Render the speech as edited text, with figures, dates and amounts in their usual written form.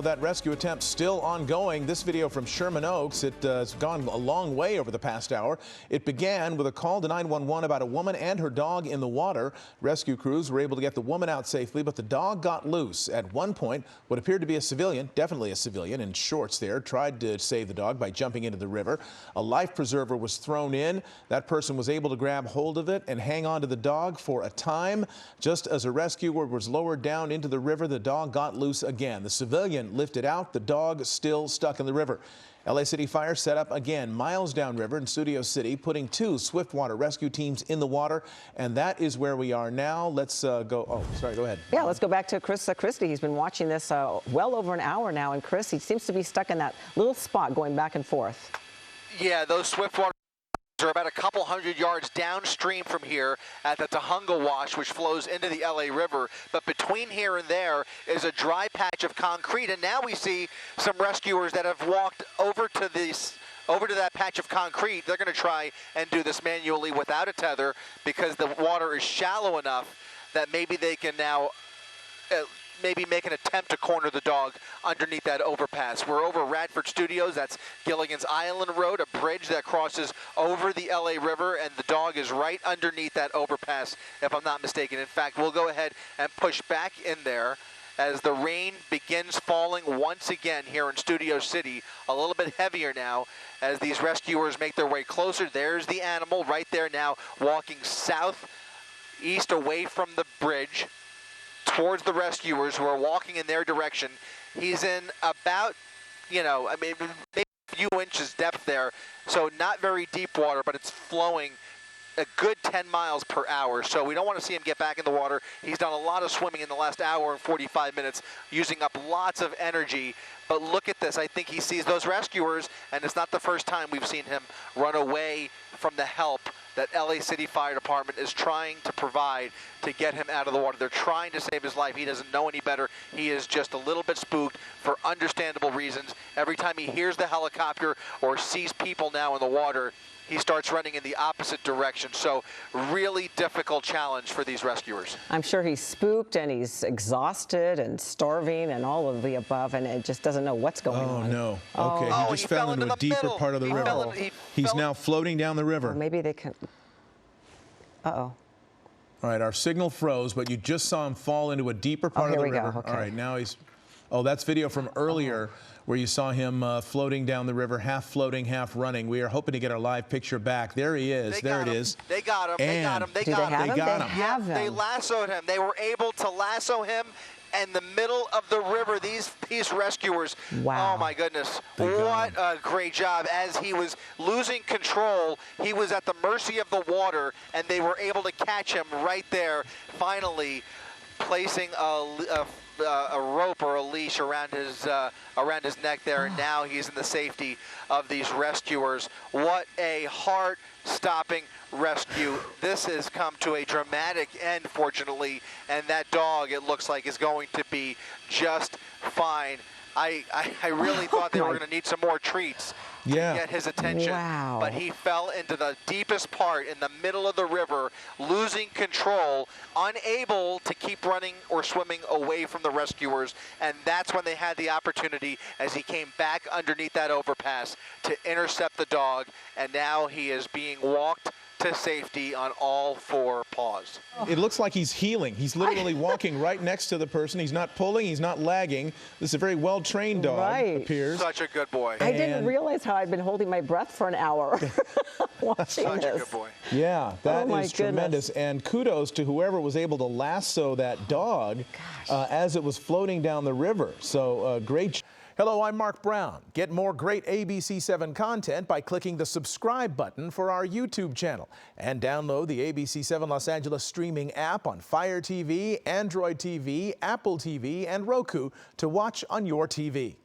That rescue attempt still ongoing. This video from Sherman Oaks, it's gone a long way over the past hour. It began with a call to 911 about a woman and her dog in the water. Rescue crews were able to get the woman out safely, but the dog got loose. At one point, what appeared to be a civilian, definitely a civilian in shorts there, tried to save the dog by jumping into the river. A life preserver was thrown in. That person was able to grab hold of it and hang on to the dog for a time. Just as a rescuer was lowered down into the river, the dog got loose again. The civilian lifted out, the dog still stuck in the river. LA City Fire set up again miles downriver in Studio City, putting 2 swiftwater rescue teams in the water, and that is where we are now. Let's go. Oh, sorry, go ahead. Yeah, let's go back to Chris Christie. He's been watching this well over an hour now, and Chris, he seems to be stuck in that little spot going back and forth. Yeah, those swiftwater are about a couple hundred yards downstream from here at the Tahunga Wash, which flows into the LA River. But between here and there is a dry patch of concrete, and now we see some rescuers that have walked over to that patch of concrete. They're going to try and do this manually without a tether because the water is shallow enough that maybe they can now maybe make an attempt to corner the dog underneath that overpass. We're over Radford Studios. That's Gilligan's Island Road, a bridge that crosses over the LA River, and the dog is right underneath that overpass, if I'm not mistaken. In fact, we'll go ahead and push back in there as the rain begins falling once again here in Studio City, a little bit heavier now as these rescuers make their way closer. There's the animal right there now, walking southeast away from the bridge towards the rescuers who are walking in their direction. He's in about, maybe a few inches depth there, so not very deep water, but it's flowing a good 10 miles per hour, so we don't want to see him get back in the water. He's done a lot of swimming in the last hour and 45 minutes, using up lots of energy. But look at this. I think he sees those rescuers, and it's not the first time we've seen him run away from the help that LA City Fire Department is trying to provide to get him out of the water. They're trying to save his life. He doesn't know any better. He is just a little bit spooked for understandable reasons. Every time he hears the helicopter or sees people now in the water, he starts running in the opposite direction. So really difficult challenge for these rescuers. I'm sure he's spooked and he's exhausted and starving and all of the above, and it just doesn't know what's going on. Oh, no. Okay, he just fell into a deeper part of the river. He's now floating down the river. Well, maybe they can... Uh-oh. All right, our signal froze, but you just saw him fall into a deeper part of the river. Okay. All right, now he's... Oh, that's video from earlier where you saw him floating down the river, half floating, half running. We are hoping to get our live picture back. There he is. There it is. They got him. They got him. They got him. They got him. They lassoed him. They were able to lasso him in the middle of the river. These rescuers, wow. Oh my goodness, what a great job. As he was losing control, he was at the mercy of the water, and they were able to catch him right there, finally placing a rope or a leash around his neck there, and now he's in the safety of these rescuers. What a heart-stopping rescue. This has come to a dramatic end, fortunately, and that dog, it looks like, is going to be just fine. I really thought they were going to need some more treats to get his attention. Wow. But he fell into the deepest part in the middle of the river, losing control, unable to keep running or swimming away from the rescuers. And that's when they had the opportunity, as he came back underneath that overpass, to intercept the dog. And now he is being walked to safety on all 4 paws. It looks like he's healing. He's literally walking right next to the person. He's not pulling, he's not lagging. This is a very well-trained dog, appears. Such a good boy. I didn't realize how I'd been holding my breath for an hour watching Such this. a good boy. Yeah, that is tremendous. Goodness. And kudos to whoever was able to lasso that dog as it was floating down the river. So great. Hello, I'm Mark Brown. Get more great ABC7 content by clicking the subscribe button for our YouTube channel. And download the ABC7 Los Angeles streaming app on Fire TV, Android TV, Apple TV, and Roku to watch on your TV.